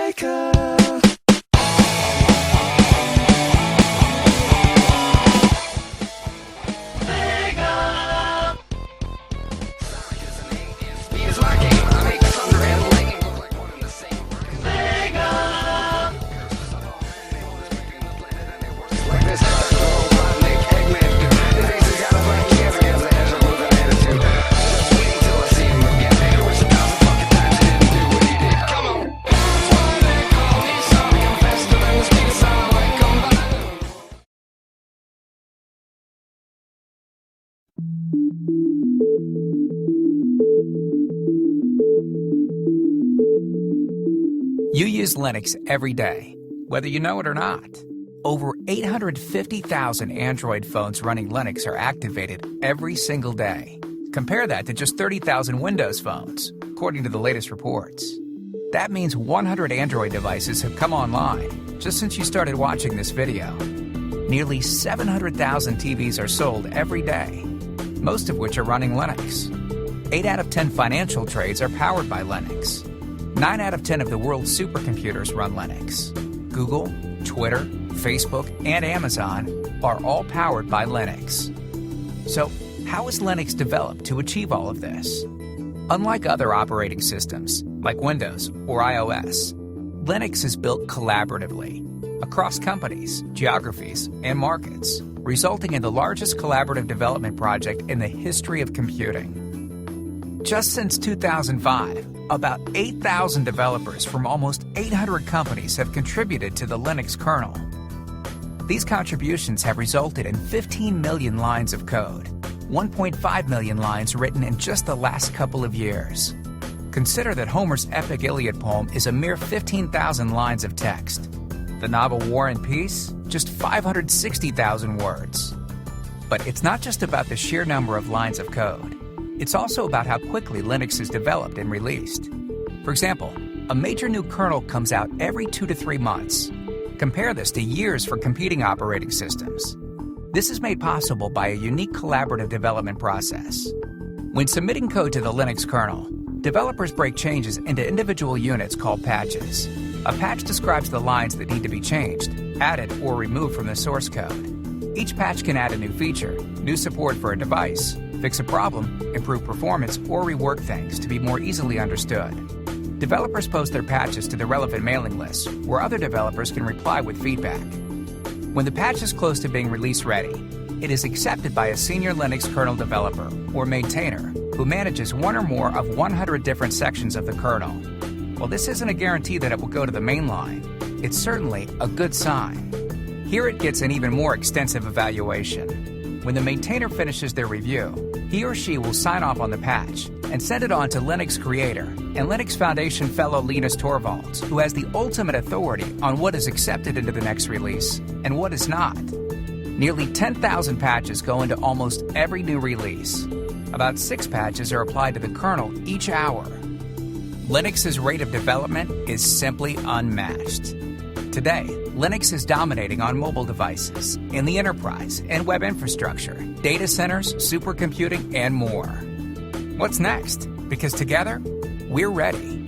maker. You use Linux every day, whether you know it or not. Over 850,000 Android phones running Linux are activated every single day. Compare that to just 30,000 Windows phones, according to the latest reports. That means 100 Android devices have come online just since you started watching this video. Nearly 700,000 TVs are sold every day, most of which are running Linux. 8 out of 10 financial trades are powered by Linux. 9 out of 10 of the world's supercomputers run Linux. Google, Twitter, Facebook, and Amazon are all powered by Linux. So, how is Linux developed to achieve all of this? Unlike other operating systems, like Windows or iOS, Linux is built collaboratively across companies, geographies, and markets, resulting in the largest collaborative development project in the history of computing. Just since 2005, about 8,000 developers from almost 800 companies have contributed to the Linux kernel. These contributions have resulted in 15 million lines of code, 1.5 million lines written in just the last couple of years. Consider that Homer's epic Iliad poem is a mere 15,000 lines of text. The novel War and Peace, just 560,000 words. But it's not just about the sheer number of lines of code. It's also about how quickly Linux is developed and released. For example, a major new kernel comes out every 2 to 3 months. Compare this to years for competing operating systems. This is made possible by a unique collaborative development process. When submitting code to the Linux kernel, developers break changes into individual units called patches. A patch describes the lines that need to be changed, added, or removed from the source code. Each patch can add a new feature, new support for a device, fix a problem, improve performance, or rework things to be more easily understood. Developers post their patches to the relevant mailing lists, where other developers can reply with feedback. When the patch is close to being release ready, it is accepted by a senior Linux kernel developer, or maintainer, who manages one or more of 100 different sections of the kernel. While this isn't a guarantee that it will go to the main line, it's certainly a good sign. Here it gets an even more extensive evaluation. When the maintainer finishes their review, he or she will sign off on the patch and send it on to Linux creator and Linux Foundation fellow Linus Torvalds, who has the ultimate authority on what is accepted into the next release and what is not. Nearly 10,000 patches go into almost every new release. About 6 patches are applied to the kernel each hour. Linux's rate of development is simply unmatched. Today, Linux is dominating on mobile devices, in the enterprise and web infrastructure, data centers, supercomputing, and more. What's next? Because together, we're ready.